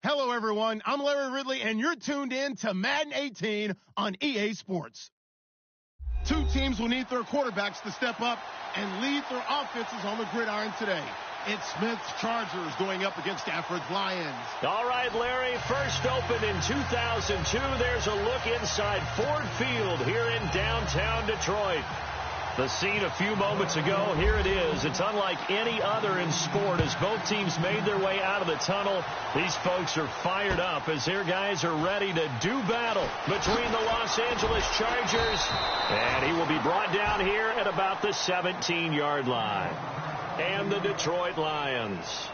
Hello, everyone. I'm Larry Ridley, and you're tuned in to Madden 18 on EA Sports. Two teams will need their quarterbacks to step up and lead their offenses on the gridiron today. It's Smith's Chargers going up against Stafford's Lions. All right, Larry, first opened in 2002. There's a look inside Ford Field here in downtown Detroit. The scene a few moments ago, here it is. It's unlike any other in sport as both teams made their way out of the tunnel. These folks are fired up as their guys are ready to do battle between the Los Angeles Chargers. And he will be brought down here at about the 17-yard line. And the Detroit Lions.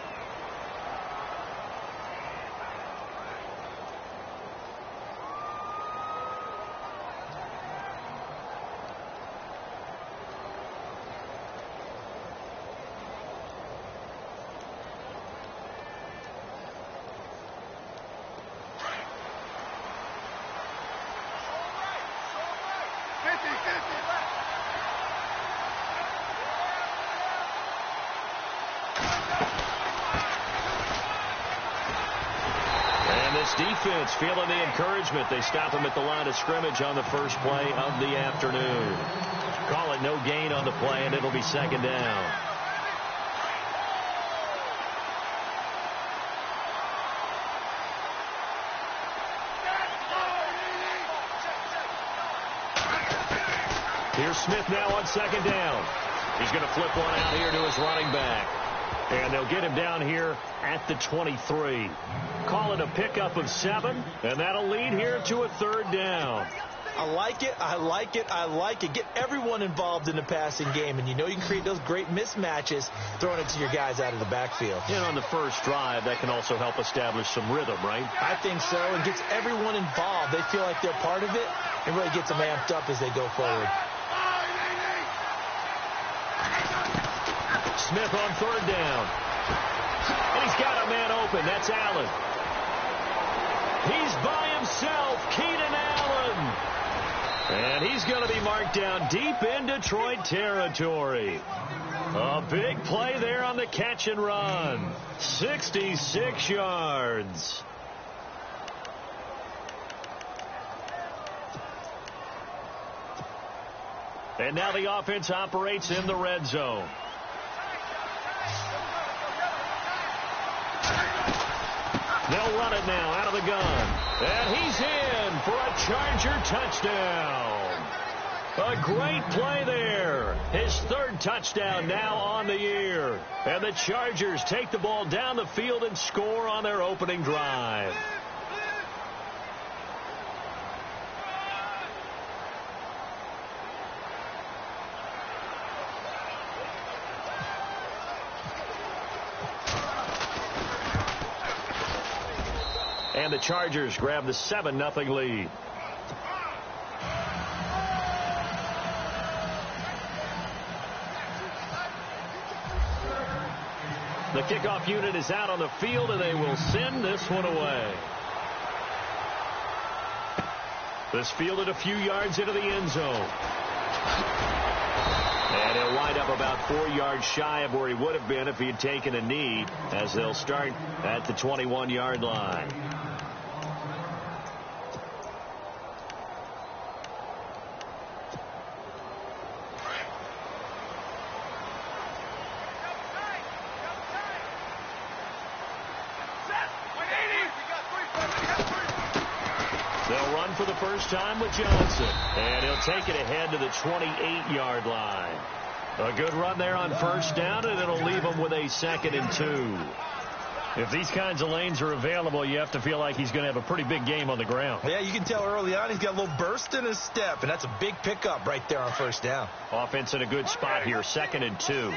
Defense feeling the encouragement. They stop him at the line of scrimmage on the first play of the afternoon. Call it no gain on the play, and it'll be second down. Here's Smith now on second down. He's going to flip one out here to his running back. And they'll get him down here at the 23. Call it a pickup of 7, and that'll lead here to a third down. I like it, I like it, I like it. Get everyone involved in the passing game, and you know you can create those great mismatches throwing it to your guys out of the backfield. And on the first drive, that can also help establish some rhythm, right? I think so, and gets everyone involved. They feel like they're part of it, and really gets them amped up as they go forward. Smith on third down. And he's got a man open. That's Allen. He's by himself, Keenan Allen. And he's going to be marked down deep in Detroit territory. A big play there on the catch and run. 66 yards. And now the offense operates in the red zone. They'll run it now out of the gun. And he's in for a Charger touchdown. A great play there. His third touchdown now on the year. And the Chargers take the ball down the field and score on their opening drive. And the Chargers grab the 7-0 lead. The kickoff unit is out on the field, and they will send this one away. This fielded a few yards into the end zone. And he'll wind up about 4 yards shy of where he would have been if he had taken a knee, as they'll start at the 21-yard line. They'll run for the first time with Johnson. And he'll take it ahead to the 28-yard line. A good run there on first down, and it'll leave him with a 2nd and 2. If these kinds of lanes are available, you have to feel like he's going to have a pretty big game on the ground. Yeah, you can tell early on he's got a little burst in his step, and that's a big pickup right there on first down. Offense in a good spot here, 2nd and 2.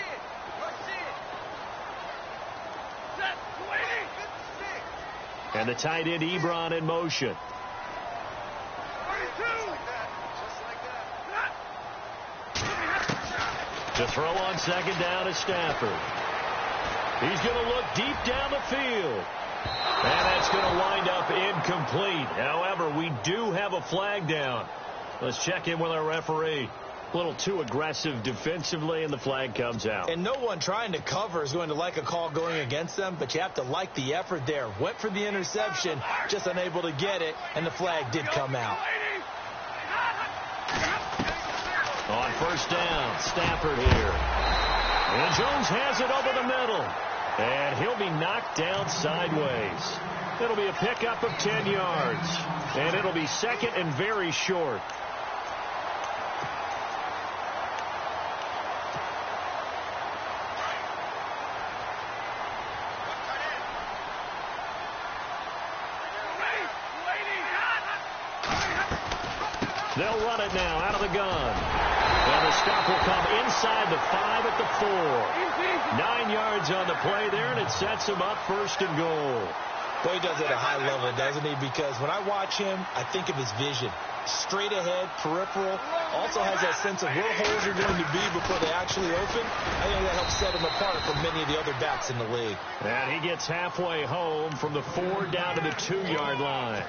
And the tight end Ebron in motion. To throw on second down is Stafford. He's going to look deep down the field. And that's going to wind up incomplete. However, we do have a flag down. Let's check in with our referee. A little too aggressive defensively, and the flag comes out. And no one trying to cover is going to like a call going against them, but you have to like the effort there. Went for the interception, just unable to get it, and the flag did come out. On first down, Stafford here. And Jones has it over the middle. And he'll be knocked down sideways. It'll be a pickup of 10 yards. And it'll be second and very short. They'll run it now out of the gun. And the stop will come inside the 5 at the 4. 9 yards on the play there, and it sets him up first and goal. Boy, he does it at a high level, doesn't he? Because when I watch him, I think of his vision. Straight ahead, peripheral. Also has that sense of where holes are going to be before they actually open. I think that helps set him apart from many of the other backs in the league. And he gets halfway home from the 4 down to the 2-yard line.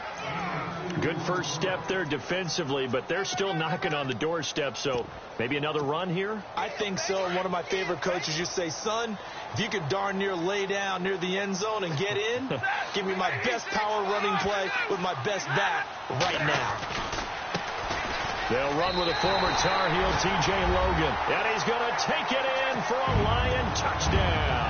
Good first step there defensively, but they're still knocking on the doorstep, so maybe another run here? I think so. One of my favorite coaches used to say, son, if you could darn near lay down near the end zone and get in, give me my best power running play with my best back right now. They'll run with a former Tar Heel, T.J. Logan. And he's going to take it in for a Lion touchdown.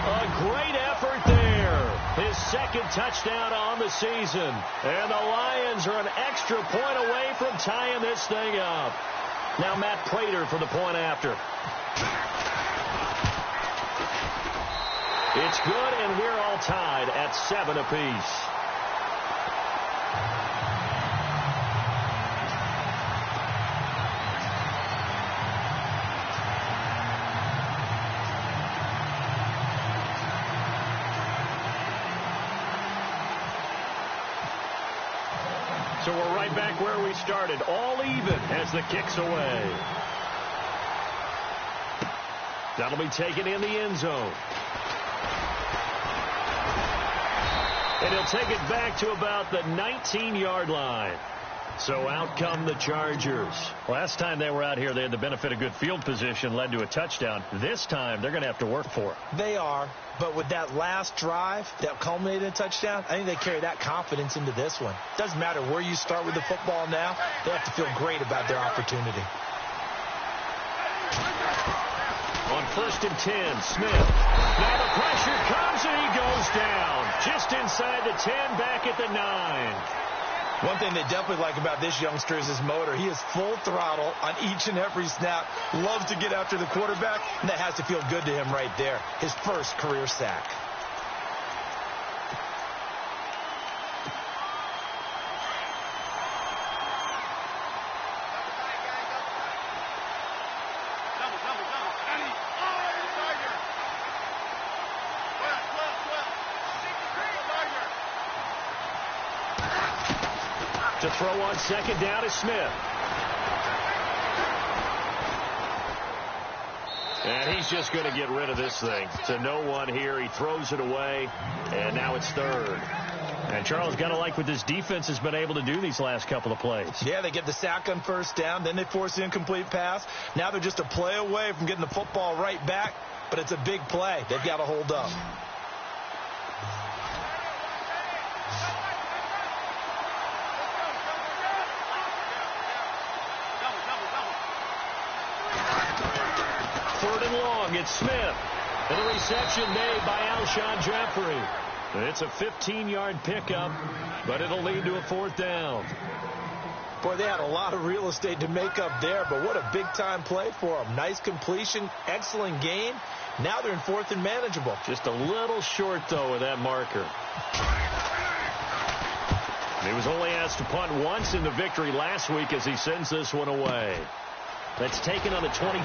A great effort there. His second touchdown on the season. And the Lions are an extra point away from tying this thing up. Now Matt Prater for the point after. It's good, and we're all tied at 7 apiece. So we're right back where we started, all even as the kick's away. That'll be taken in the end zone. And he'll take it back to about the 19-yard line. So out come the Chargers. Last time they were out here, they had the benefit of good field position, led to a touchdown. This time, they're going to have to work for it. They are, but with that last drive that culminated in a touchdown, I think they carry that confidence into this one. Doesn't matter where you start with the football now, they have to feel great about their opportunity. On first and 10, Smith. Now the pressure comes and he goes down. Just inside the 10, back at the 9. One thing they definitely like about this youngster is his motor. He is full throttle on each and every snap. Loves to get after the quarterback, and that has to feel good to him right there. His first career sack. To throw on second down is Smith. And he's just going to get rid of this thing. To no one here. He throws it away, and now it's third. And Charles got to like what this defense has been able to do these last couple of plays. Yeah, they get the sack on first down, then they force the incomplete pass. Now they're just a play away from getting the football right back, but it's a big play. They've got to hold up. Third and long, it's Smith. And a reception made by Alshon Jeffrey. It's a 15-yard pickup, but it'll lead to a fourth down. Boy, they had a lot of real estate to make up there, but what a big-time play for them. Nice completion, excellent gain. Now they're in fourth and manageable. Just a little short, though, of that marker. He was only asked to punt once in the victory last week as he sends this one away. That's taken on the 25.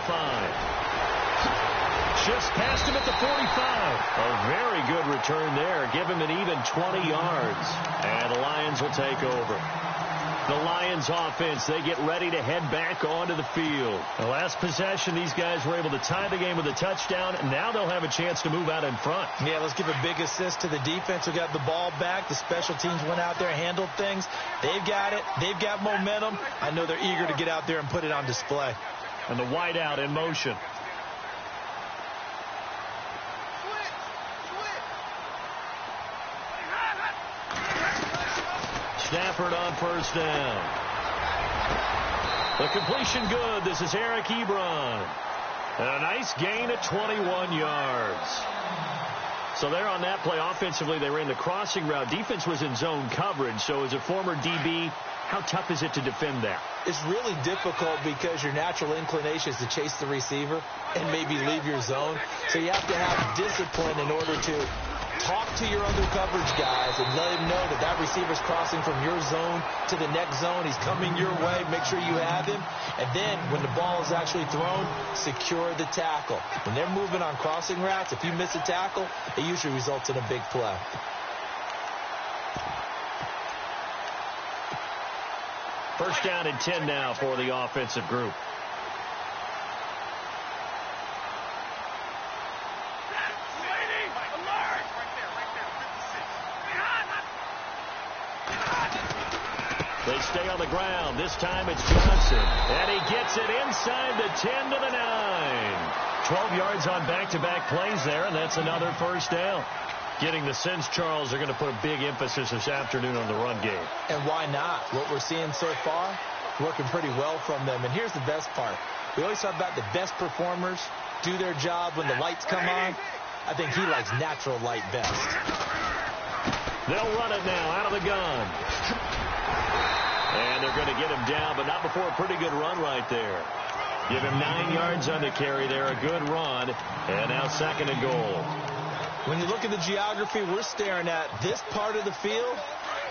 Just past him at the 45. A very good return there. Give him an even 20 yards. And the Lions will take over. The Lions offense, they get ready to head back onto the field. The last possession, these guys were able to tie the game with a touchdown, and now they'll have a chance to move out in front. Yeah, let's give a big assist to the defense who got the ball back. The special teams went out there, handled things. They've got it. They've got momentum. I know they're eager to get out there and put it on display. And the wideout in motion. Stafford on first down. The completion good. This is Eric Ebron. And a nice gain at 21 yards. So there on that play, offensively, they ran the crossing route. Defense was in zone coverage. So as a former DB, how tough is it to defend that? It's really difficult because your natural inclination is to chase the receiver and maybe leave your zone. So you have to have discipline in order to talk to your other coverage guys and let him know that that receiver's crossing from your zone to the next zone. He's coming your way. Make sure you have him. And then when the ball is actually thrown, secure the tackle. When they're moving on crossing routes, if you miss a tackle, it usually results in a big play. First down and 10 now for the offensive group. They stay on the ground. This time it's Johnson. And he gets it inside the 10 to the 9. 12 yards on back-to-back plays there, and that's another first down. Getting the sense, Charles, they're going to put a big emphasis this afternoon on the run game. And why not? What we're seeing so far, working pretty well from them. And here's the best part. We always talk about the best performers do their job when the lights come on. I think he likes natural light best. They'll run it now out of the gun. And they're going to get him down, but not before a pretty good run right there. Give him 9 yards on the carry there, a good run. And now second and goal. When you look at the geography we're staring at, this part of the field,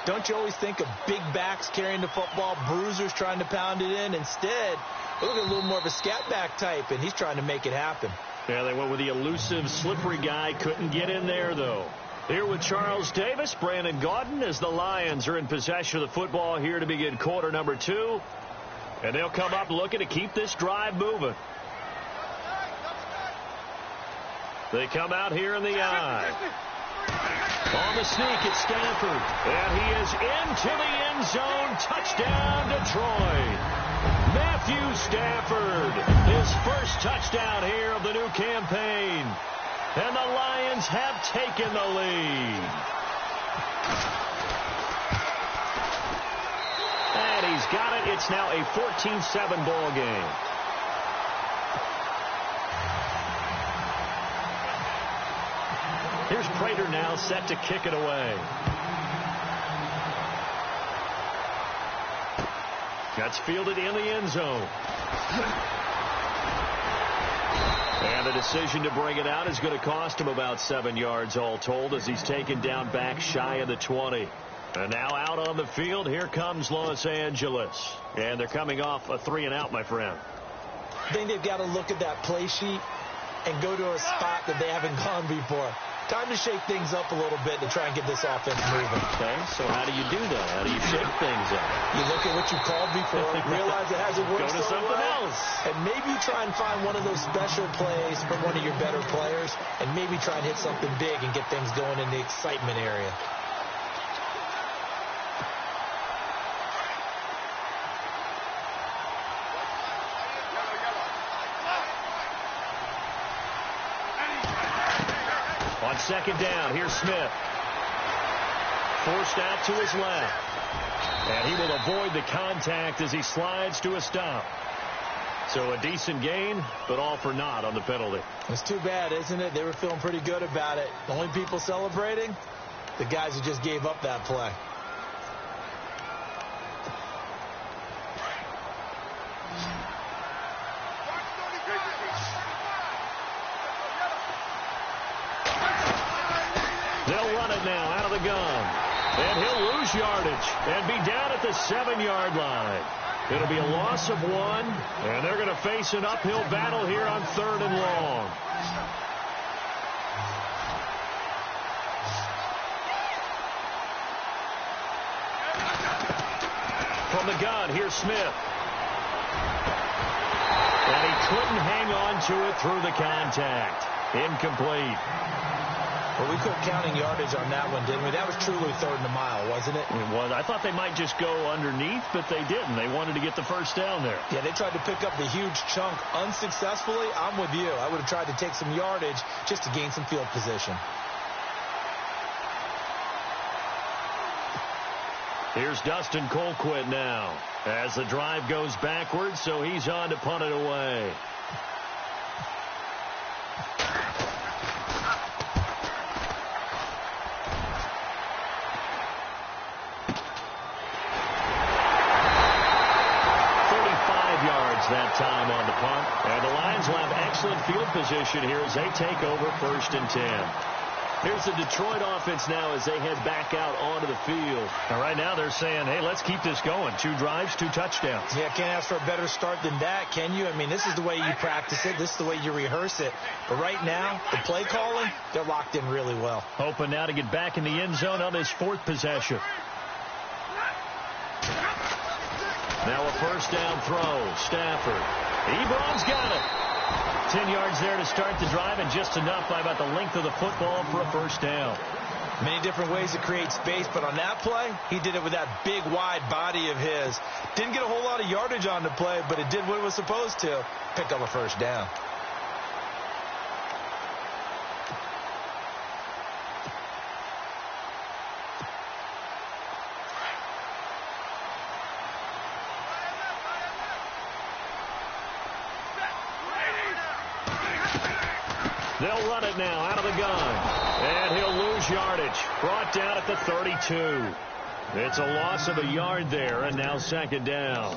don't you always think of big backs carrying the football, bruisers trying to pound it in? Instead, we look at a little more of a scat back type, and he's trying to make it happen. Yeah, they went with the elusive, slippery guy. Couldn't get in there, though. Here with Charles Davis, Brandon Gaudin, as the Lions are in possession of the football here to begin quarter number 2. And they'll come up looking to keep this drive moving. They come out here in the eye. On the sneak, it's Stafford. And he is into the end zone. Touchdown, Detroit. Matthew Stafford, his first touchdown here of the new campaign. And the Lions have taken the lead. And he's got it. It's now a 14-7 ball game. Here's Prater now set to kick it away. That's fielded in the end zone. And the decision to bring it out is going to cost him about 7 yards all told as he's taken down back shy of the 20. And now out on the field, here comes Los Angeles. And they're coming off a 3-and-out, my friend. I think they've got to look at that play sheet and go to a spot that they haven't gone before. Time to shake things up a little bit to try and get this offense moving. Okay, so how do you do that? How do you shake things up? You look at what you called before, realize it hasn't worked. Go to so something well, else. and maybe try and find one of those special plays from one of your better players, and maybe try and hit something big and get things going in the excitement area. On second down, here's Smith. Forced out to his left. And he will avoid the contact as he slides to a stop. So a decent gain, but all for naught on the penalty. It's too bad, isn't it? They were feeling pretty good about it. The only people celebrating, the guys who just gave up that play. They'll run it now out of the gun. And he'll lose yardage and be down at the 7-yard line. It'll be a loss of 1, and they're going to face an uphill battle here on 3rd and long. From the gun, here's Smith. And he couldn't hang on to it through the contact. Incomplete. Well, we quit counting yardage on that one, didn't we? That was truly third and a mile, wasn't it? It was. I thought they might just go underneath, but they didn't. They wanted to get the first down there. Yeah, they tried to pick up the huge chunk unsuccessfully. I'm with you. I would have tried to take some yardage just to gain some field position. Here's Dustin Colquitt now as the drive goes backwards, so he's on to punt it away. That time on the punt. And the Lions will have excellent field position here as they take over 1st and 10. Here's the Detroit offense now as they head back out onto the field. And right now they're saying, hey, let's keep this going. 2 drives, 2 touchdowns. Yeah, can't ask for a better start than that, can you? I mean, this is the way you practice it. This is the way you rehearse it. But right now, the play calling, they're locked in really well. Hoping now to get back in the end zone on this 4th possession. Now a first down throw. Stafford. Ebron's got it. 10 yards there to start the drive, and just enough by about the length of the football for a first down. Many different ways to create space, but on that play, he did it with that big, wide body of his. Didn't get a whole lot of yardage on the play, but it did what it was supposed to. Pick up a first down. They'll run it now out of the gun. And he'll lose yardage. Brought down at the 32. It's a loss of a yard there, and now 2nd down.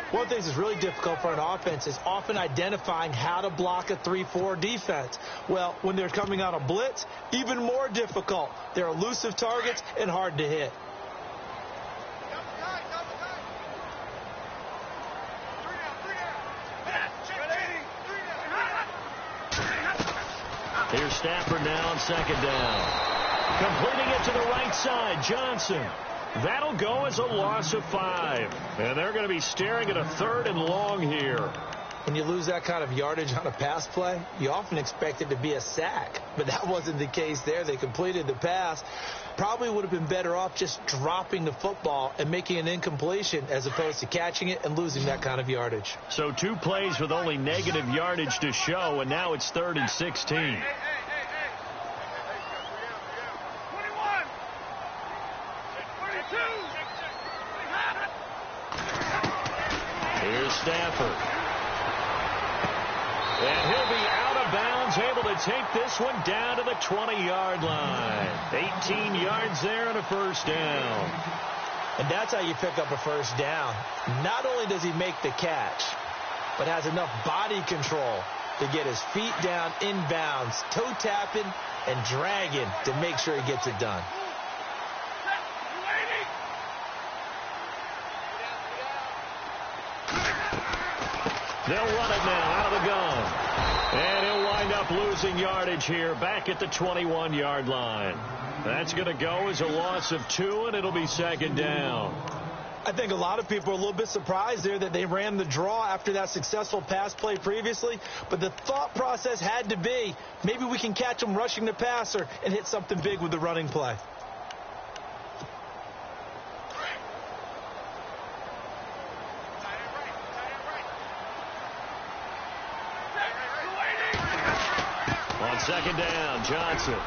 One of the things that's really difficult for an offense is often identifying how to block a 3-4 defense. Well, when they're coming out of blitz, even more difficult. They're elusive targets and hard to hit. Here's Stafford now on 2nd down. Completing it to the right side, Johnson. That'll go as a loss of 5. And they're going to be staring at a 3rd and long here. When you lose that kind of yardage on a pass play, you often expect it to be a sack. But that wasn't the case there. They completed the pass. Probably would have been better off just dropping the football and making an incompletion as opposed to catching it and losing that kind of yardage. So 2 plays with only negative yardage to show, and now it's 3rd and 16. Here's Stafford. And he'll be out of bounds, able to take this one down to the 20-yard line. 18 yards there and a first down. And that's how you pick up a first down. Not only does he make the catch, but has enough body control to get his feet down inbounds, toe tapping and dragging to make sure he gets it done. They'll run it now out of the gun. And he'll wind up losing yardage here back at the 21-yard line. That's going to go as a loss of 2, and it'll be 2nd down. I think a lot of people are a little bit surprised there that they ran the draw after that successful pass play previously. But the thought process had to be, maybe we can catch them rushing the passer and hit something big with the running play. On 2nd down, Johnson.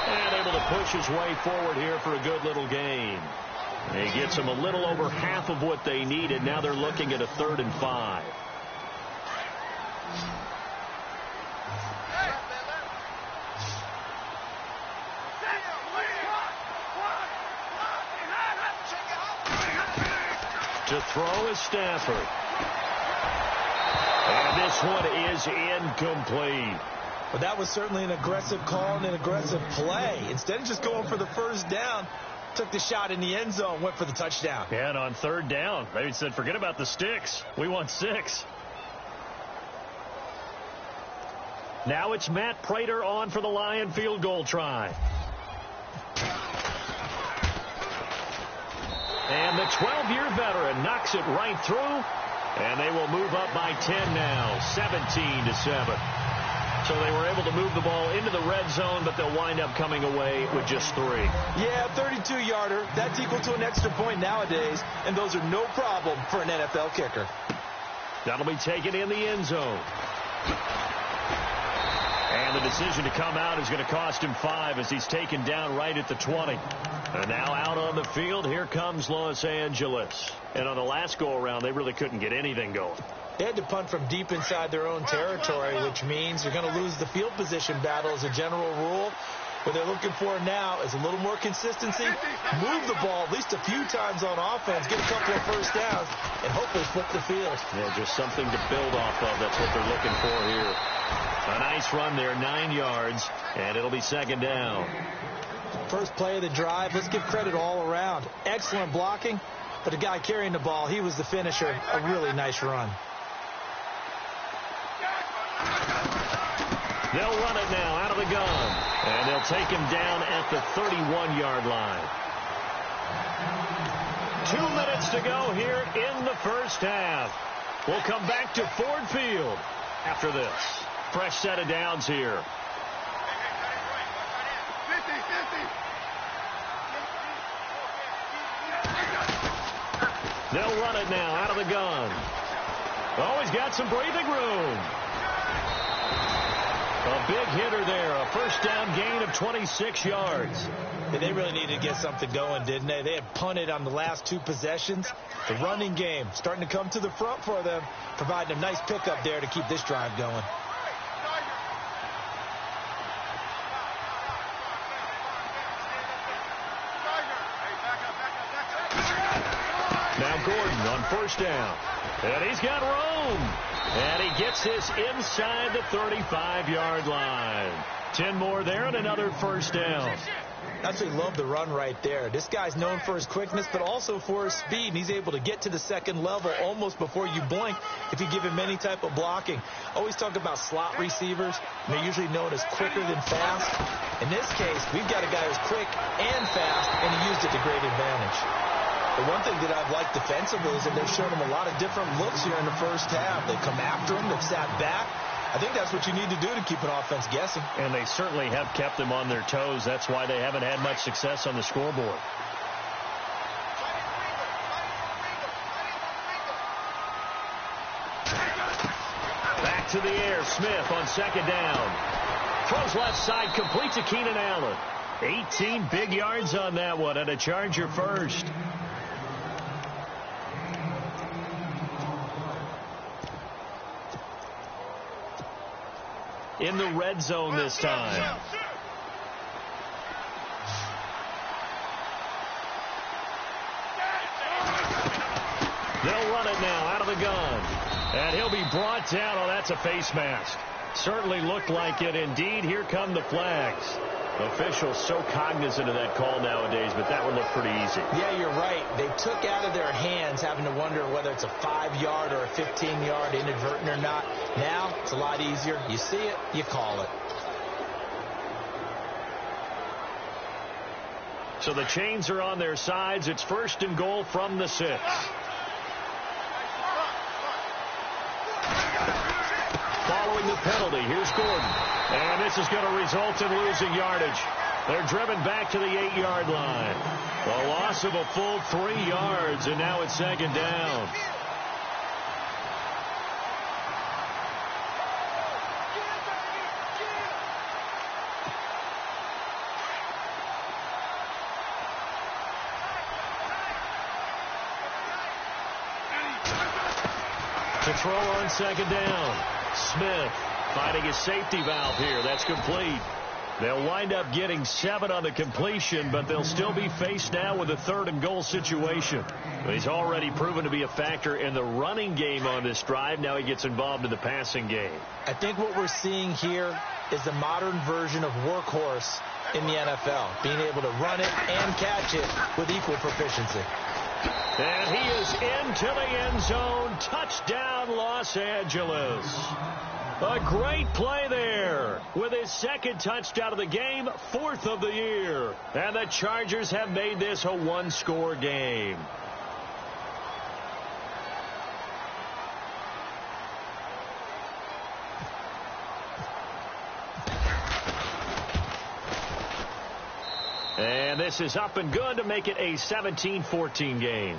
And able to push his way forward here for a good little gain. He gets them a little over half of what they needed. Now they're looking at a 3rd and 5. To throw is Stafford. And this one is incomplete. Well, that was certainly an aggressive call and an aggressive play. Instead of just going for the first down, took the shot in the end zone, went for the touchdown. Yeah, and on 3rd down, they said, forget about the sticks. We want 6. Now it's Matt Prater on for the Lion field goal try. And the 12-year veteran knocks it right through, and they will move up by 10 now, 17-7. So they were able to move the ball into the red zone, but they'll wind up coming away with just 3. Yeah, 32-yarder. That's equal to an extra point nowadays, and those are no problem for an NFL kicker. That'll be taken in the end zone. And the decision to come out is going to cost him 5 as he's taken down right at the 20. And now out on the field, here comes Los Angeles. And on the last go-around, they really couldn't get anything going. They had to punt from deep inside their own territory, which means you're going to lose the field position battle as a general rule. What they're looking for now is a little more consistency, move the ball at least a few times on offense, get a couple of first downs, and hopefully flip the field. Yeah, just something to build off of. That's what they're looking for here. A nice run there, 9 yards, and it'll be second down. First play of the drive, let's give credit all around. Excellent blocking, but the guy carrying the ball, he was the finisher. A really nice run. They'll run it now out of the gun, and they'll take him down at the 31-yard line. 2 minutes to go here in the first half. We'll come back to Ford Field after this. Fresh set of downs here. They'll run it now out of the gun. Oh, he's got some breathing room. A big hitter there. A first down gain of 26 yards. They really needed to get something going, didn't they? They had punted on the last 2 possessions. The running game starting to come to the front for them, providing a nice pickup there to keep this drive going. Now Gordon on first down. And he's got room. And he gets this inside the 35-yard line. 10 more there and another first down. Absolutely love the run right there. This guy's known for his quickness, but also for his speed. And he's able to get to the second level almost before you blink if you give him any type of blocking. Always talk about slot receivers. And they're usually known as quicker than fast. In this case, we've got a guy who's quick and fast, and he used it to great advantage. The one thing that I've liked defensively is that they've shown him a lot of different looks here in the first half. They've come after him. They've sat back. I think that's what you need to do to keep an offense guessing. And they certainly have kept them on their toes. That's why they haven't had much success on the scoreboard. Back to the air. Smith on second down. Throws left side, complete to Keenan Allen. 18 big yards on that one, and a Charger first. In the red zone this time. They'll run it now out of the gun. And he'll be brought down. Oh, that's a face mask. Certainly looked like it. Indeed, here come the flags. Officials so cognizant of that call nowadays, but that would look pretty easy. Yeah, you're right. They took out of their hands having to wonder whether it's a 5-yard or a 15-yard inadvertent or not. Now, it's a lot easier. You see it, you call it. So the chains are on their sides. It's first and goal from the 6. Following the penalty, here's Gordon. And this is going to result in losing yardage. They're driven back to the 8-yard line. A loss of a full 3 yards, and now it's second down. To throw on second down. Smith finding his safety valve here. That's complete. They'll wind up getting 7 on the completion, but they'll still be faced now with a 3rd and goal situation. He's already proven to be a factor in the running game on this drive. Now he gets involved in the passing game. I think what we're seeing here is the modern version of workhorse in the NFL, being able to run it and catch it with equal proficiency. And he is into the end zone. Touchdown, Los Angeles. A great play there with his 2nd touchdown of the game, 4th of the year. And the Chargers have made this a 1-score game. And this is up and good to make it a 17-14 game.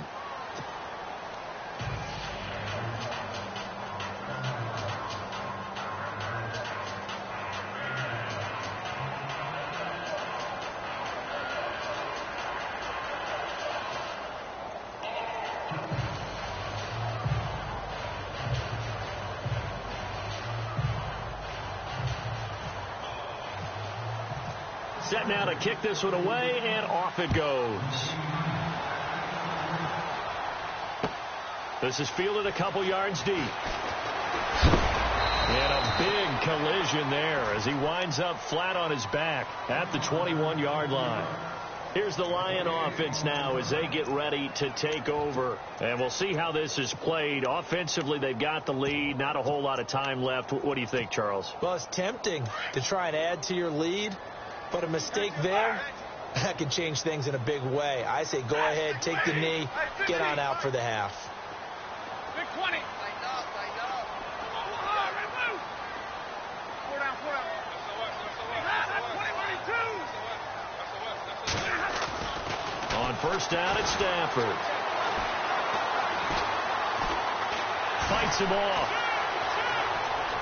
Set now to kick this one away, and off it goes. This is fielded a couple yards deep. And a big collision there as he winds up flat on his back at the 21-yard line. Here's the Lion offense now as they get ready to take over. And we'll see how this is played. Offensively, they've got the lead. Not a whole lot of time left. What do you think, Charles? Well, it's tempting to try and add to your lead. But a mistake there, that could change things in a big way. I say go ahead, take the knee, get on out for the half. On first down at Stafford. Fights him off.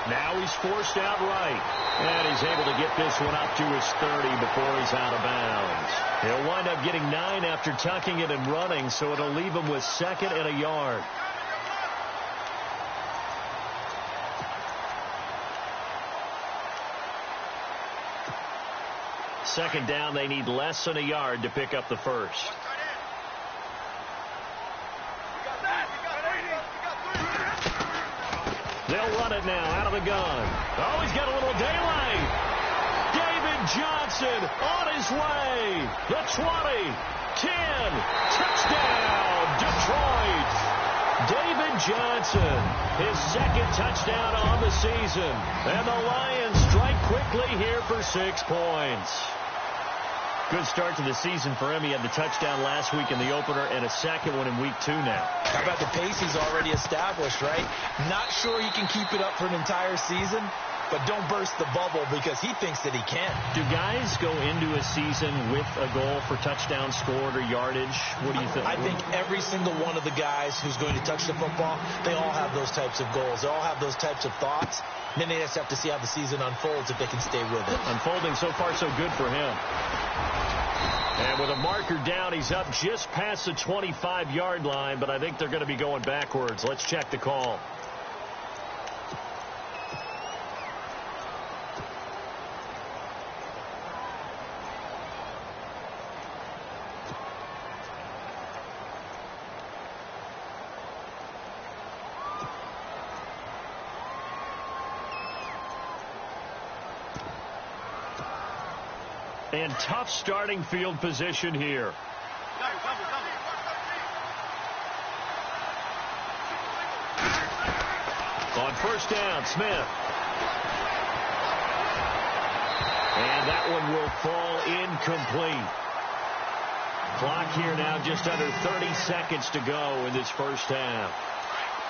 Now he's forced out right. And he's able to get this one up to his 30 before he's out of bounds. He'll wind up getting 9 after tucking it and running, so it'll leave him with 2nd and a yard. Second down, they need less than a yard to pick up the first. They'll run it now out of the gun. Oh, he's got a little daylight. David Johnson on his way. The 20, 10, touchdown, Detroit. David Johnson, his 2nd touchdown on the season. And the Lions strike quickly here for 6 points. Good start to the season for him. He had the touchdown last week in the opener and a 2nd one in week 2 now. How about the pace he's already established, right? Not sure he can keep it up for an entire season, but don't burst the bubble because he thinks that he can. Do guys go into a season with a goal for touchdown scored or yardage? What do you think? I think every single one of the guys who's going to touch the football, they all have those types of goals. They all have those types of thoughts. And then they just have to see how the season unfolds if they can stay with it. Unfolding so far so good for him. And with a marker down, he's up just past the 25-yard line, but I think they're going to be going backwards. Let's check the call. And tough starting field position here. On first down, Smith. And that one will fall incomplete. Clock here now just under 30 seconds to go in this first half.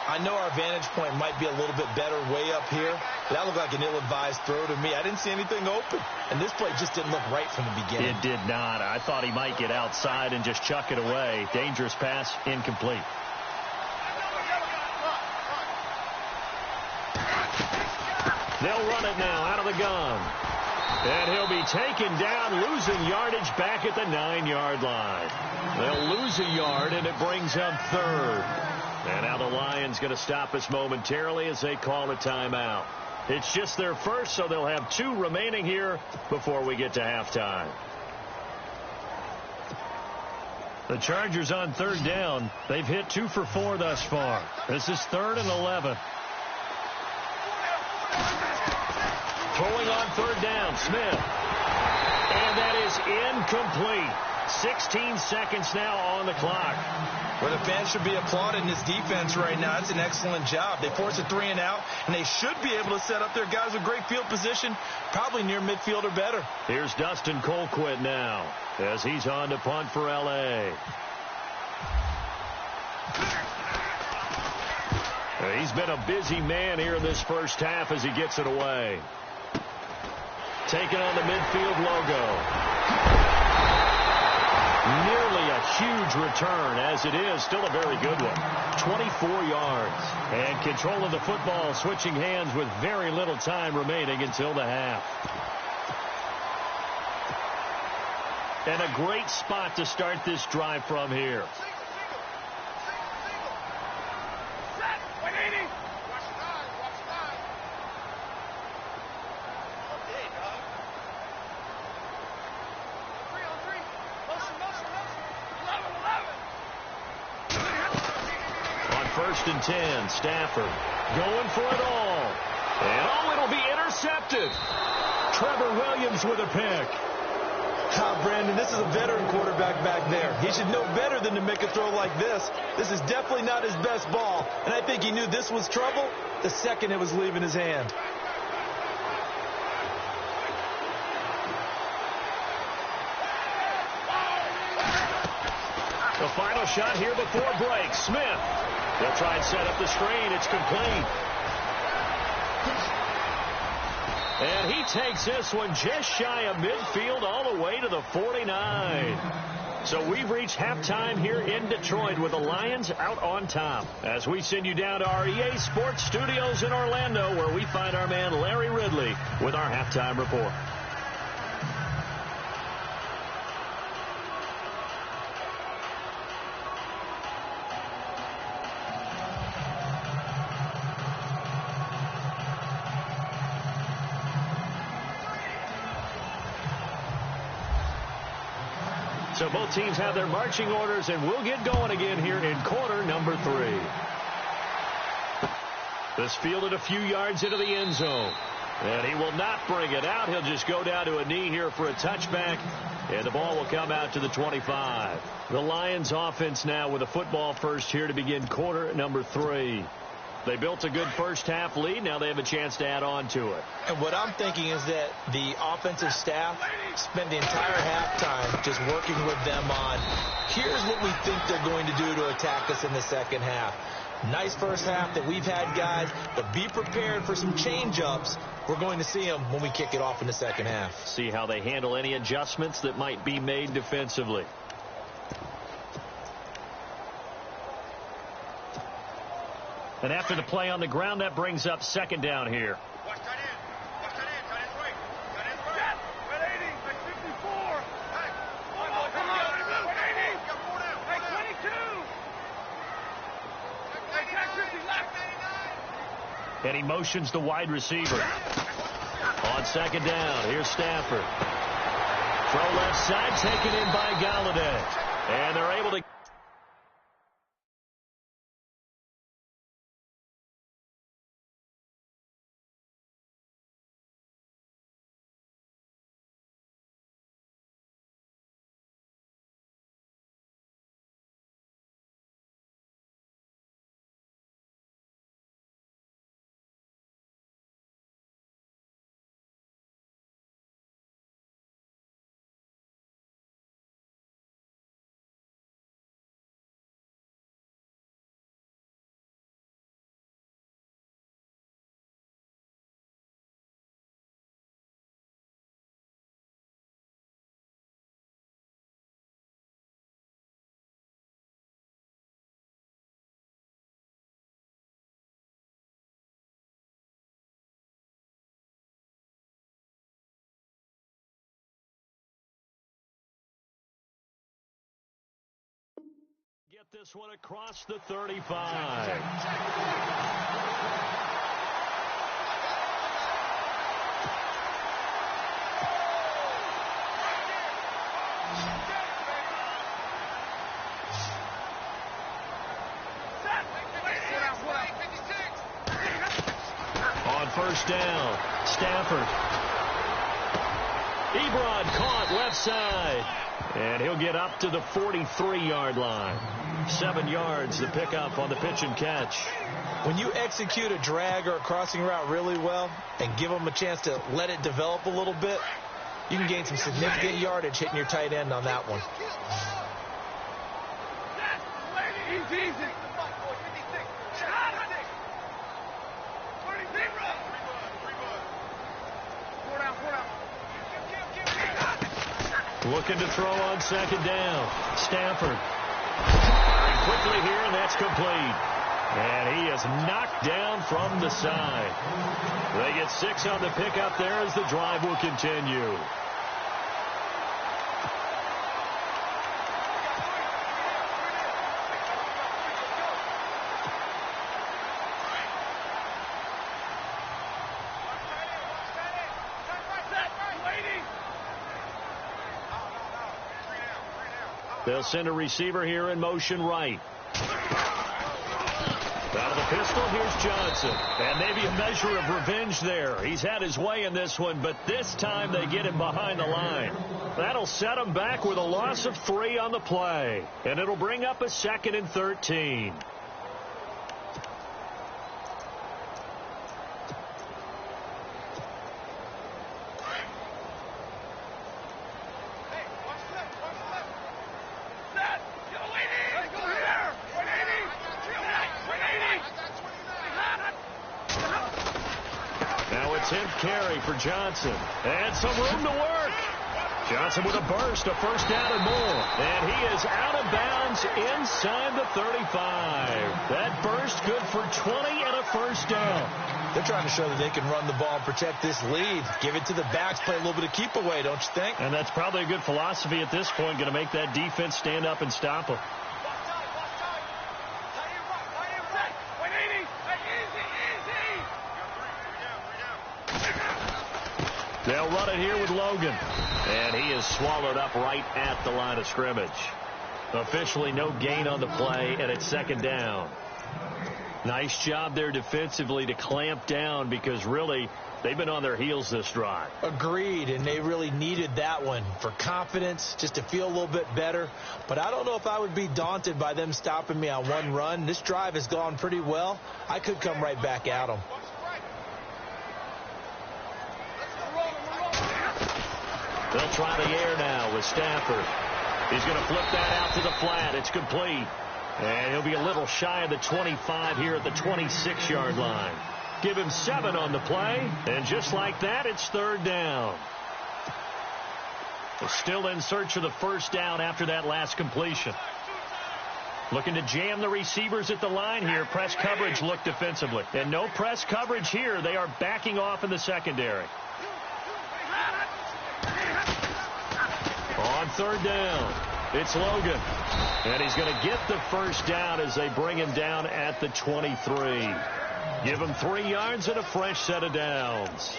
I know our vantage point might be a little bit better way up here, but that looked like an ill-advised throw to me. I didn't see anything open, and this play just didn't look right from the beginning. It did not. I thought he might get outside and just chuck it away. Dangerous pass, incomplete. They'll run it now out of the gun. And he'll be taken down, losing yardage back at the 9-yard line. They'll lose a yard, and it brings up 3rd. And now the Lions going to stop us momentarily as they call a timeout. It's just their first, so they'll have 2 remaining here before we get to halftime. The Chargers on 3rd down. They've hit 2 for 4 thus far. This is 3rd and 11. Throwing on 3rd down, Smith. And that is incomplete. 16 seconds now on the clock. Well, the fans should be applauding this defense right now. That's an excellent job. They force a 3 and out, and they should be able to set up their guys with great field position, probably near midfield or better. Here's Dustin Colquitt now as he's on to punt for L.A. He's been a busy man here in this first half as he gets it away. Taking on the midfield logo. huge return, as it is still a very good one. 24 yards. And control of the football switching hands with very little time remaining until the half. And a great spot to start this drive from here. First and 10, Stafford going for it all. And it'll be intercepted. Trevor Williams with a pick. Brandon, this is a veteran quarterback back there. He should know better than to make a throw like this. This is definitely not his best ball. And I think he knew this was trouble the second it was leaving his hand. The final shot here before break. Smith. They'll try and set up the screen. It's complete. And he takes this one just shy of midfield all the way to the 49. So we've reached halftime here in Detroit with the Lions out on top. As we send you down to our EA Sports Studios in Orlando, where we find our man Larry Ridley with our halftime report. So both teams have their marching orders, and we'll get going again here in quarter number 3. This fielded a few yards into the end zone. And he will not bring it out. He'll just go down to a knee here for a touchback. And the ball will come out to the 25. The Lions offense now with a football first here to begin quarter number 3. They built a good first half lead. Now they have a chance to add on to it. And what I'm thinking is that the offensive staff spent the entire halftime just working with them on, here's what we think they're going to do to attack us in the second half. Nice first half that we've had, guys, but be prepared for some change-ups. We're going to see them when we kick it off in the second half. See how they handle any adjustments that might be made defensively. And after the play on the ground, that brings up second down here. And he motions the wide receiver. On second down, here's Stafford. Throw left side, taken in by Galladay. And they're able to... Get this one across the 35. On first down, Stafford. Ebron caught left side. And he'll get up to the 43-yard line. 7 yards to pick up on the pitch and catch. When you execute a drag or a crossing route really well and give them a chance to let it develop a little bit, you can gain some significant yardage hitting your tight end on that one. Looking to throw on second down. Stafford Firing quickly here, and that's complete. And he is knocked down from the side. They get 6 on the pickup there as the drive will continue. They'll send a receiver here in motion right. Out of the pistol, here's Johnson. And maybe a measure of revenge there. He's had his way in this one, but this time they get him behind the line. That'll set him back with a loss of 3 on the play. And it'll bring up a 2nd and 13. Carry for Johnson. And some room to work. Johnson with a burst, a first down and more. And he is out of bounds inside the 35. That burst good for 20 and a first down. They're trying to show that they can run the ball and protect this lead. Give it to the backs, play a little bit of keep away, don't you think? And that's probably a good philosophy at this point, going to make that defense stand up and stop them. They'll run it here with Logan. And he is swallowed up right at the line of scrimmage. Officially no gain on the play, and it's 2nd down. Nice job there defensively to clamp down because really they've been on their heels this drive. Agreed, and they really needed that one for confidence, just to feel a little bit better. But I don't know if I would be daunted by them stopping me on one run. This drive has gone pretty well. I could come right back at them. They'll try the air now with Stafford. He's going to flip that out to the flat. It's complete. And he'll be a little shy of the 25 here at the 26-yard line. Give him 7 on the play. And just like that, it's 3rd down. They're still in search of the first down after that last completion. Looking to jam the receivers at the line here. Press coverage look defensively. And no press coverage here. They are backing off in the secondary. On 3rd down, it's Logan. And he's going to get the first down as they bring him down at the 23. Give him 3 yards and a fresh set of downs.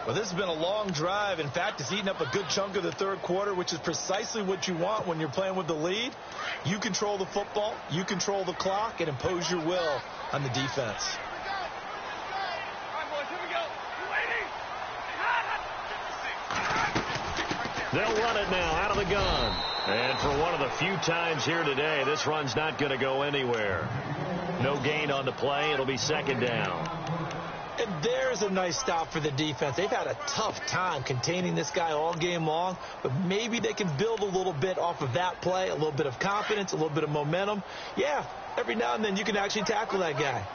Well, this has been a long drive. In fact, it's eaten up a good chunk of the 3rd quarter, which is precisely what you want when you're playing with the lead. You control the football, you control the clock, and impose your will on the defense. They'll run it now out of the gun. And for one of the few times here today, this run's not going to go anywhere. No gain on the play. It'll be 2nd down. And there's a nice stop for the defense. They've had a tough time containing this guy all game long, but maybe they can build a little bit off of that play, a little bit of confidence, a little bit of momentum. Yeah, every now and then you can actually tackle that guy.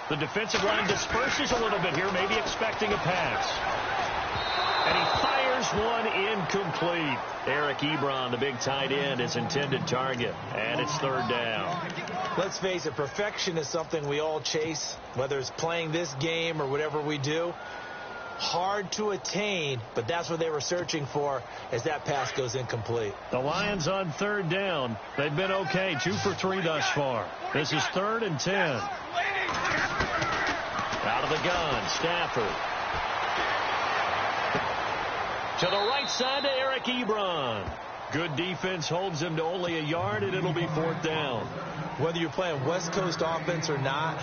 The defensive line disperses a little bit here, maybe expecting a pass. And he fires one incomplete. Eric Ebron, the big tight end, his intended target. And it's 3rd down. Let's face it, perfection is something we all chase, whether it's playing this game or whatever we do. Hard to attain, but that's what they were searching for as that pass goes incomplete. The Lions on 3rd down. They've been okay, 2 for 3 thus far. This is 3rd and 10. Out of the gun, Stafford. To the right side to Eric Ebron. Good defense holds him to only a yard, and it'll be 4th down. Whether you're playing West Coast offense or not,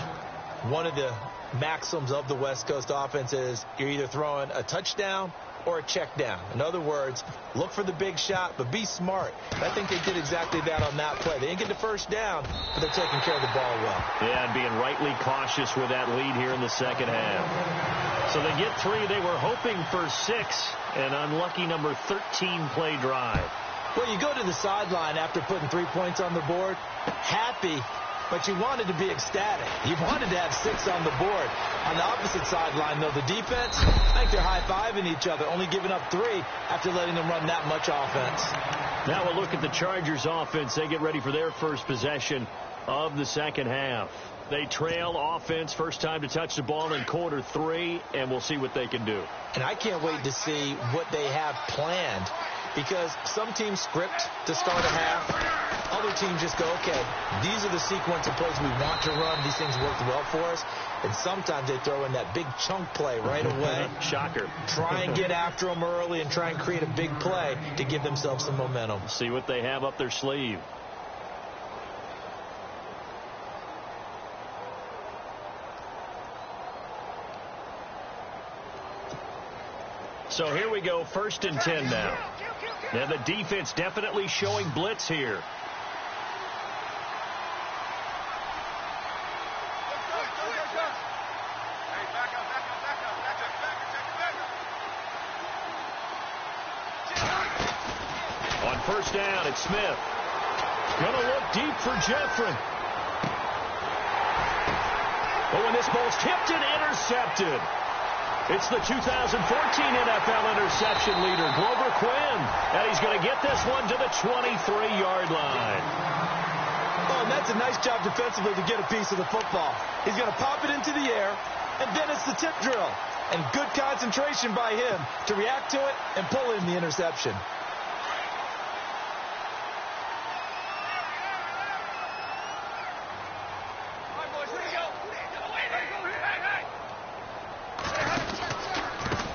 one of the maxims of the West Coast offense is you're either throwing a touchdown or a check down. In other words, look for the big shot, but be smart. I think they did exactly that on that play. They didn't get the first down, but they're taking care of the ball well. Yeah, and being rightly cautious with that lead here in the 2nd half. So they get 3. They were hoping for 6. An unlucky number 13 play drive. Well, you go to the sideline after putting 3 points on the board, happy but you wanted to be ecstatic. You wanted to have 6 on the board. On the opposite sideline, though, the defense, I think they're high-fiving each other, only giving up 3 after letting them run that much offense. Now we'll look at the Chargers offense. They get ready for their first possession of the second half. They trail offense, first time to touch the ball in quarter 3, and we'll see what they can do. And I can't wait to see what they have planned, because some teams script to start a half. Other teams just go, okay, these are the sequence of plays we want to run. These things work well for us. And sometimes they throw in that big chunk play right away. Shocker. Try and get after them early and try and create a big play to give themselves some momentum. See what they have up their sleeve. So here we go, 1st and 10 now. Now the defense definitely showing blitz here. On 1st down, it's Smith. Gonna look deep for Jeffrey. But when this ball's tipped and intercepted, it's the 2014 NFL interception leader, Glover Quinn. And he's going to get this one to the 23-yard line. Oh, and that's a nice job defensively to get a piece of the football. He's going to pop it into the air, and then it's the tip drill. And good concentration by him to react to it and pull in the interception.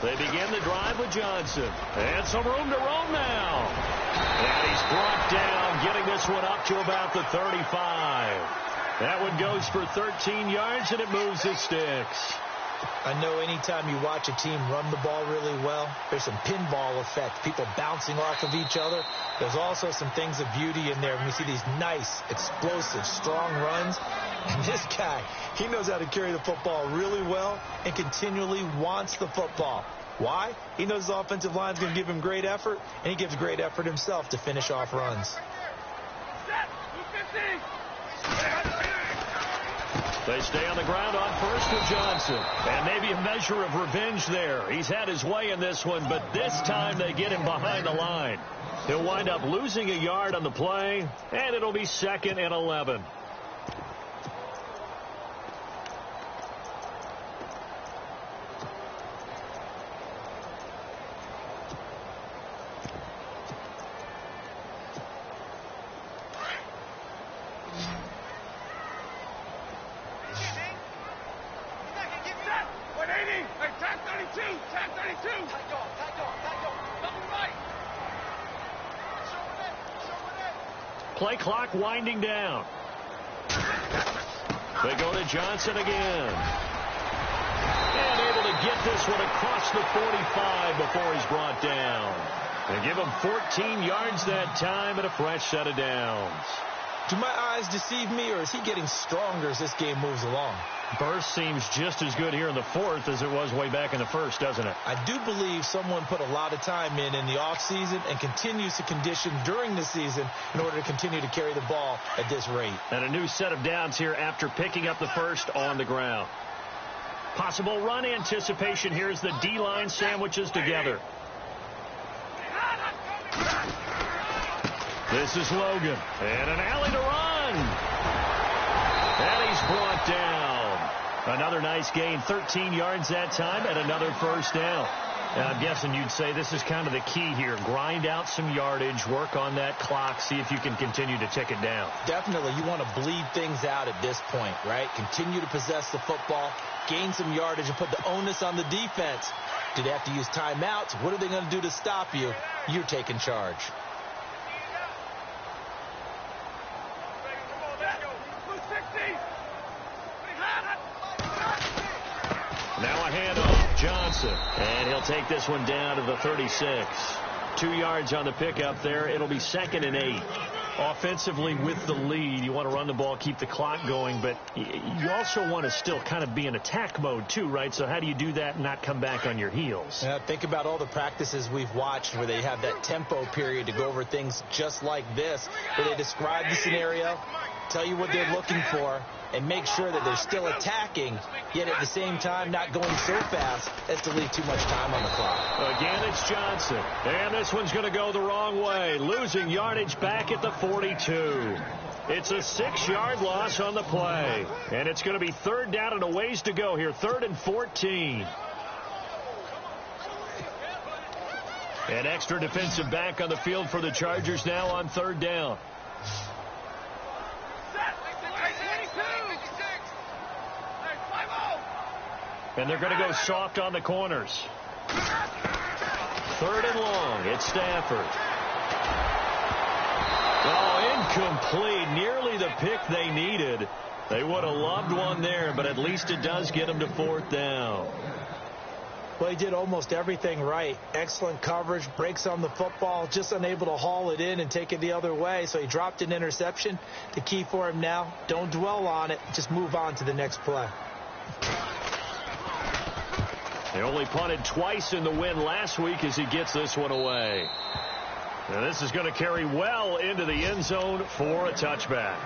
They begin the drive with Johnson. And some room to roam now. And he's brought down, getting this one up to about the 35. That one goes for 13 yards, and it moves the sticks. I know anytime you watch a team run the ball really well, there's some pinball effect, people bouncing off of each other. There's also some things of beauty in there when you see these nice, explosive, strong runs. And this guy, he knows how to carry the football really well and continually wants the football. Why? He knows the offensive line's going to give him great effort, and he gives great effort himself to finish off runs. They stay on the ground on 1st with Johnson. And maybe a measure of revenge there. He's had his way in this one, but this time they get him behind the line. He'll wind up losing a yard on the play, and it'll be 2nd and 11. Play clock winding down. They go to Johnson again. And able to get this one across the 45 before he's brought down. They give him 14 yards that time and a fresh set of downs. Do my eyes deceive me, or is he getting stronger as this game moves along? Burst seems just as good here in the 4th as it was way back in the 1st, doesn't it? I do believe someone put a lot of time in the offseason and continues to condition during the season in order to continue to carry the ball at this rate. And a new set of downs here after picking up the 1st on the ground. Possible run anticipation here as the D-line sandwiches together. This is Logan. And an alley to run. And he's brought down. Another nice gain, 13 yards that time, and another 1st down. And I'm guessing you'd say this is kind of the key here. Grind out some yardage, work on that clock, see if you can continue to tick it down. Definitely. You want to bleed things out at this point, right? Continue to possess the football, gain some yardage, and put the onus on the defense. Do they have to use timeouts? What are they going to do to stop you? You're taking charge. Now a handoff, Johnson, and he'll take this one down to the 36. 2 yards on the pickup there. It'll be 2nd and 8. Offensively with the lead, you want to run the ball, keep the clock going, but you also want to still kind of be in attack mode too, right? So how do you do that and not come back on your heels? Think about all the practices we've watched where they have that tempo period to go over things just like this, where they describe the scenario, tell you what they're looking for, and make sure that they're still attacking, yet at the same time not going so fast as to leave too much time on the clock. Again, it's Johnson. And this one's going to go the wrong way, losing yardage back at the 42. It's a 6-yard loss on the play. And it's going to be third down and a ways to go here, 3rd and 14. An extra defensive back on the field for the Chargers now on 3rd down. And they're going to go soft on the corners. 3rd and long. It's Stafford. Oh, incomplete. Nearly the pick they needed. They would have loved one there, but at least it does get them to 4th down. Well, he did almost everything right. Excellent coverage, breaks on the football, just unable to haul it in and take it the other way. So he dropped an interception. The key for him now, don't dwell on it. Just move on to the next play. They only punted twice in the win last week as he gets this one away. Now this is going to carry well into the end zone for a touchback.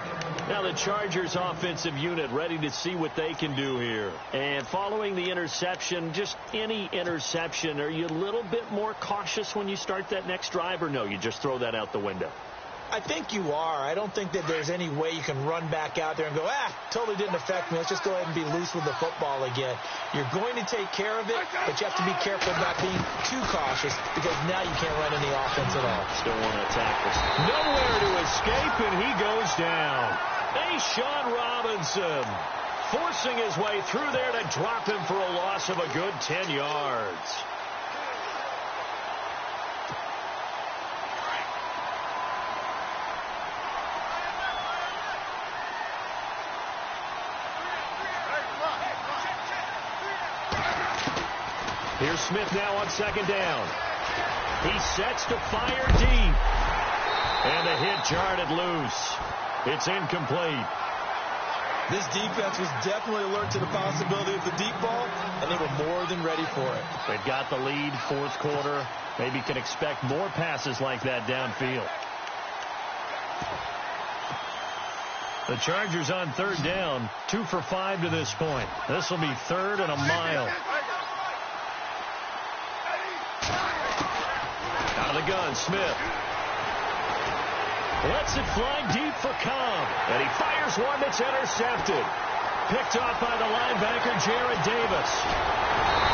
Now the Chargers offensive unit ready to see what they can do here. And following the interception, just any interception, are you a little bit more cautious when you start that next drive, or no, you just throw that out the window? I think you are. I don't think that there's any way you can run back out there and go, totally didn't affect me. Let's just go ahead and be loose with the football again. You're going to take care of it, but you have to be careful about being too cautious because now you can't run any offense at all. Still want to attack this. Nowhere to escape, and he goes down. Sean Robinson forcing his way through there to drop him for a loss of a good 10 yards. Here's Smith now on 2nd down. He sets to fire deep. And the hit jarred loose. It's incomplete. This defense was definitely alert to the possibility of the deep ball, and they were more than ready for it. They've got the lead, 4th quarter. Maybe can expect more passes like that downfield. The Chargers on 3rd down, 2 for 5 to this point. This will be 3rd and a mile. Out of the gun, Smith. Lets it fly deep for Cobb. And he fires one that's intercepted. Picked off by the linebacker, Jared Davis.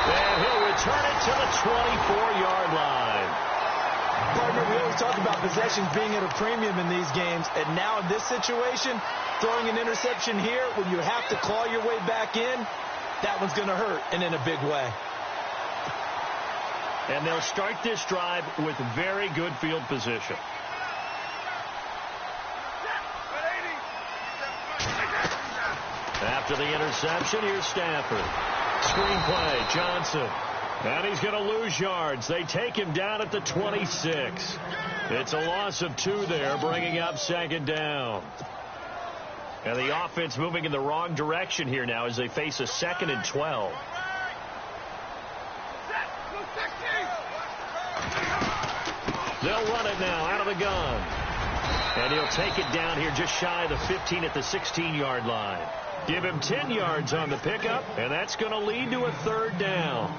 And he'll return it to the 24-yard line. Partner, we always talk about possessions being at a premium in these games. And now in this situation, throwing an interception here when you have to claw your way back in, that one's going to hurt, and in a big way. And they'll start this drive with very good field position. After the interception, here's Stafford. Screenplay, Johnson. And he's going to lose yards. They take him down at the 26. It's a loss of 2 there, bringing up 2nd down. And the offense moving in the wrong direction here now as they face a 2nd and 12. They'll run it now out of the gun. And he'll take it down here just shy of the 15 at the 16-yard line. Give him 10 yards on the pickup, and that's going to lead to a 3rd down.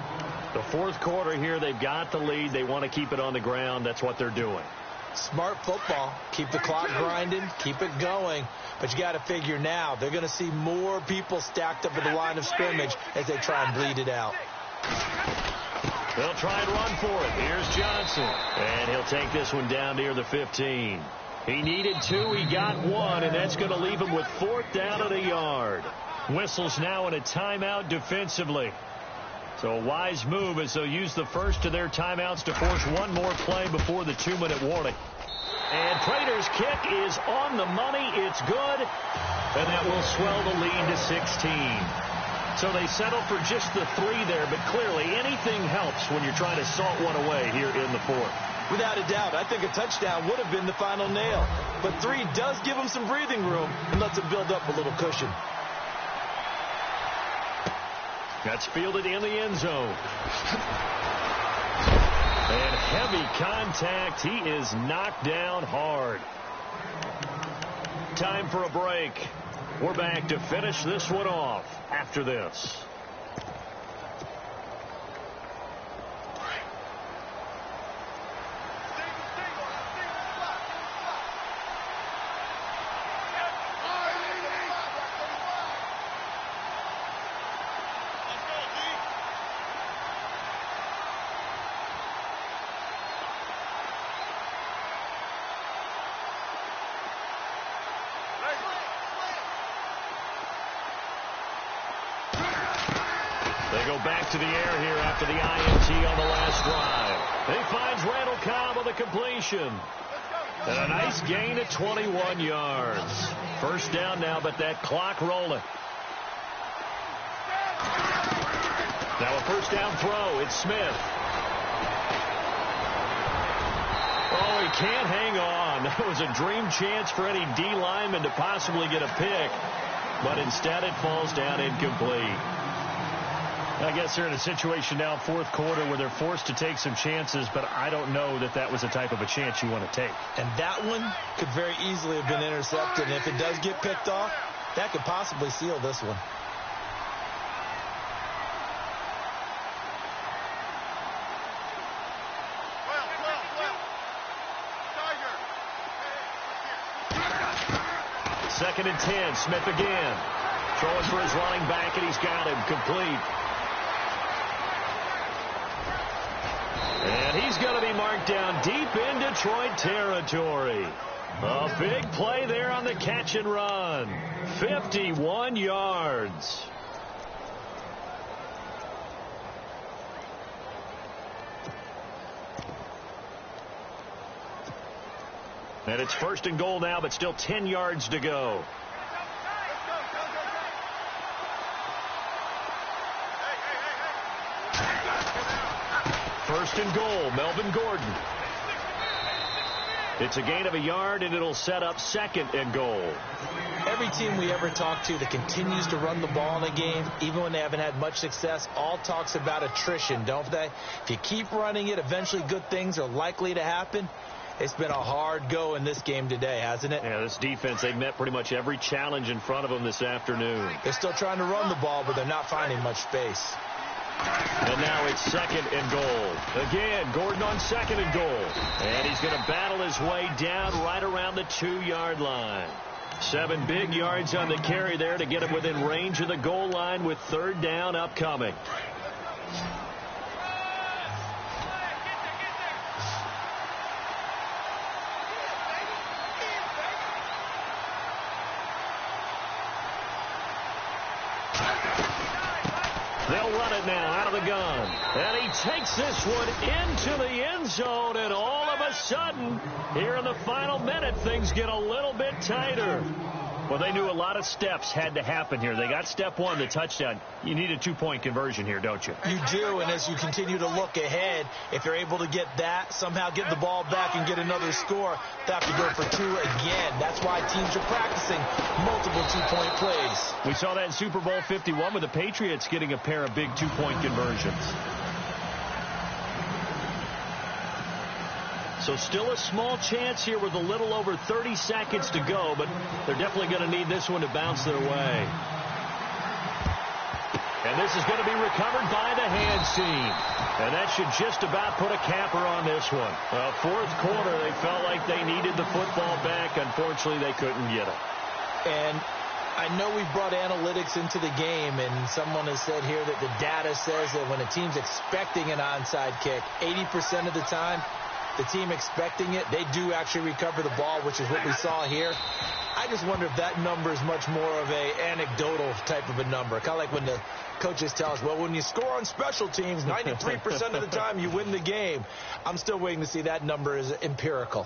The 4th quarter here, they've got the lead. They want to keep it on the ground. That's what they're doing. Smart football. Keep the clock grinding. Keep it going. But you got to figure now, they're going to see more people stacked up at the line of scrimmage as they try and bleed it out. They'll try and run for it. Here's Johnson. And he'll take this one down near the 15. He needed 2. He got 1, and that's going to leave him with 4th down at a yard. Whistles now in a timeout defensively. So a wise move as they'll use the first of their timeouts to force one more play before the 2-minute warning. And Prater's kick is on the money. It's good. And that will swell the lead to 16. So they settle for just the 3 there, but clearly anything helps when you're trying to salt one away here in the 4th. Without a doubt, I think a touchdown would have been the final nail. But 3 does give them some breathing room and lets them build up a little cushion. That's fielded in the end zone. And heavy contact. He is knocked down hard. Time for a break. We're back to finish this one off after this. They go back to the air here after the INT on the last drive. He finds Randall Cobb on the completion. And a nice gain at 21 yards. First down now, but that clock rolling. Now a first down throw. It's Smith. Oh, he can't hang on. That was a dream chance for any D lineman to possibly get a pick. But instead it falls down incomplete. I guess they're in a situation now, fourth quarter, where they're forced to take some chances, but I don't know that that was the type of a chance you want to take. And that one could very easily have been intercepted. And if it does get picked off, that could possibly seal this one. Second and 10, Smith again. Throwing for his running back, and he's got him complete. And he's going to be marked down deep in Detroit territory. A big play there on the catch and run. 51 yards. And it's first and goal now, but still 10 yards to go. First and goal, Melvin Gordon. It's a gain of a yard, and it'll set up second and goal. Every team we ever talk to that continues to run the ball in a game, even when they haven't had much success, all talks about attrition, don't they? If you keep running it, eventually good things are likely to happen. It's been a hard go in this game today, hasn't it? Yeah, this defense, they've met pretty much every challenge in front of them this afternoon. They're still trying to run the ball, but they're not finding much space. And now it's second and goal. Again, Gordon on second and goal. And he's going to battle his way down right around the 2-yard line. 7 big yards on the carry there to get him within range of the goal line with third down upcoming. They'll run it now out of the gun. And he takes this one into the end zone. And all of a sudden, here in the final minute, things get a little bit tighter. Well, they knew a lot of steps had to happen here. They got step one, the touchdown. You need a 2-point conversion here, don't you? You do, and as you continue to look ahead, if you're able to get that, somehow get the ball back and get another score, they have to go for 2 again. That's why teams are practicing multiple 2-point plays. We saw that in Super Bowl 51 with the Patriots getting a pair of big 2-point conversions. So still a small chance here with a little over 30 seconds to go, but they're definitely going to need this one to bounce their way. And this is going to be recovered by the hands team. And that should just about put a capper on this one. Fourth quarter, they felt like they needed the football back. Unfortunately, they couldn't get it. And I know we've brought analytics into the game, and someone has said here that the data says that when a team's expecting an onside kick, 80% of the time, the team expecting it, they do actually recover the ball, which is what we saw here. I just wonder if that number is much more of a anecdotal type of a number. Kind of like when the coaches tell us, well, when you score on special teams, 93% of the time you win the game. I'm still waiting to see that number is empirical.